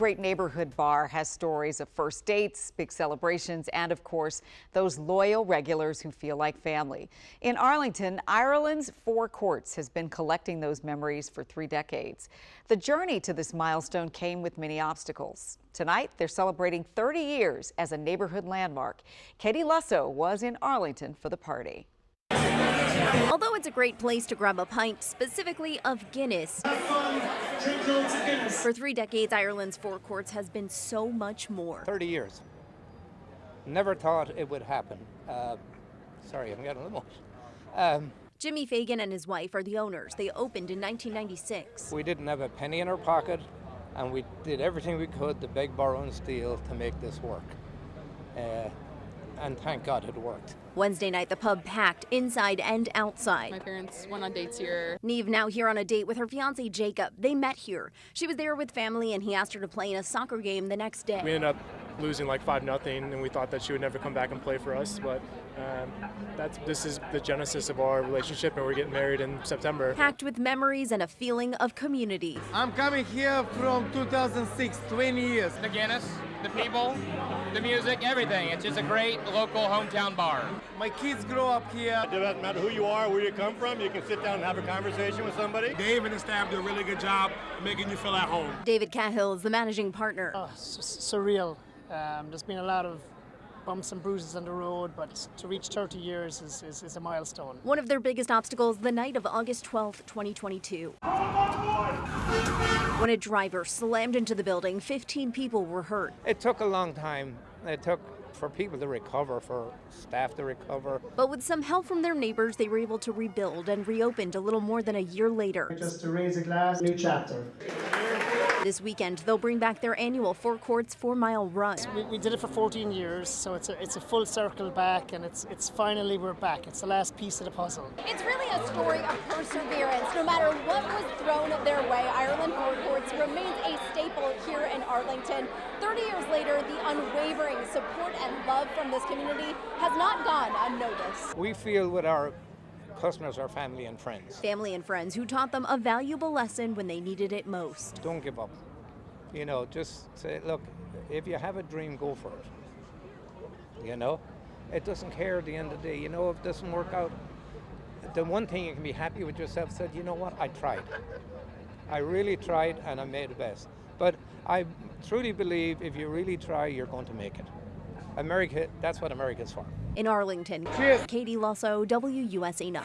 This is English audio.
Great neighborhood bar has stories of first dates, big celebrations, and of course, those loyal regulars who feel like family. In Arlington, Ireland's Four Courts has been collecting those memories for 3 decades. The journey to this milestone came with many obstacles. Tonight, they're celebrating 30 years as a neighborhood landmark. Katie Lusso was in Arlington for the party. Although it's a great place to grab a pint, specifically of Guinness, for 3 decades, Ireland's Four Courts has been so much more. 30 years. Never thought it would happen. Sorry, I'm getting a little emotional. Jimmy Fagan and his wife are the owners. They opened in 1996. We didn't have a penny in our pocket, and we did everything we could to beg, borrow, and steal to make this work. And thank God it worked. Wednesday night, the pub packed inside and outside. My parents went on dates here. Neve now here on a date with her fiance Jacob. They met here. She was there with family and he asked her to play in a soccer game the next day. We ended up losing like 5-0, and we thought that she would never come back and play for us, but this is the genesis of our relationship, and we're getting married in September. Packed with memories and a feeling of community. I'm coming here from 2006, 20 years. The Guinness, the people, the music, everything. It's just a great local hometown bar. My kids grow up here. It doesn't matter who you are, where you come from, you can sit down and have a conversation with somebody. Dave and his staff do a really good job making you feel at home. David Cahill is the managing partner. It's surreal. There's been a lot of bumps and bruises on the road, but to reach 30 years is a milestone. One of their biggest obstacles the night of August 12, 2022. When a driver slammed into the building, 15 people were hurt. It took a long time. It took for people to recover, for staff to recover. But with some help from their neighbors, they were able to rebuild and reopened a little more than a year later. Just to raise a glass, new chapter. This weekend, they'll bring back their annual Four Courts 4-mile run. We did it for 14 years, so it's a full circle back, and it's finally we're back. It's the last piece of the puzzle. It's really a story of perseverance. No matter what was thrown their way, Ireland Four Courts remains a staple here in Arlington. 30 years later, the unwavering support and love from this community has not gone unnoticed. We feel with our customers are family and friends. Family and friends who taught them a valuable lesson when they needed it most. Don't give up. You know, just say, look, if you have a dream, go for it. You know, it doesn't care at the end of the day. You know, if it doesn't work out, the one thing you can be happy with yourself, said, you know what, I tried. I really tried and I made the best. But I truly believe if you really try, you're going to make it. America, that's what America's for. In Arlington, Cheers. Katie Lusso, WUSA 9.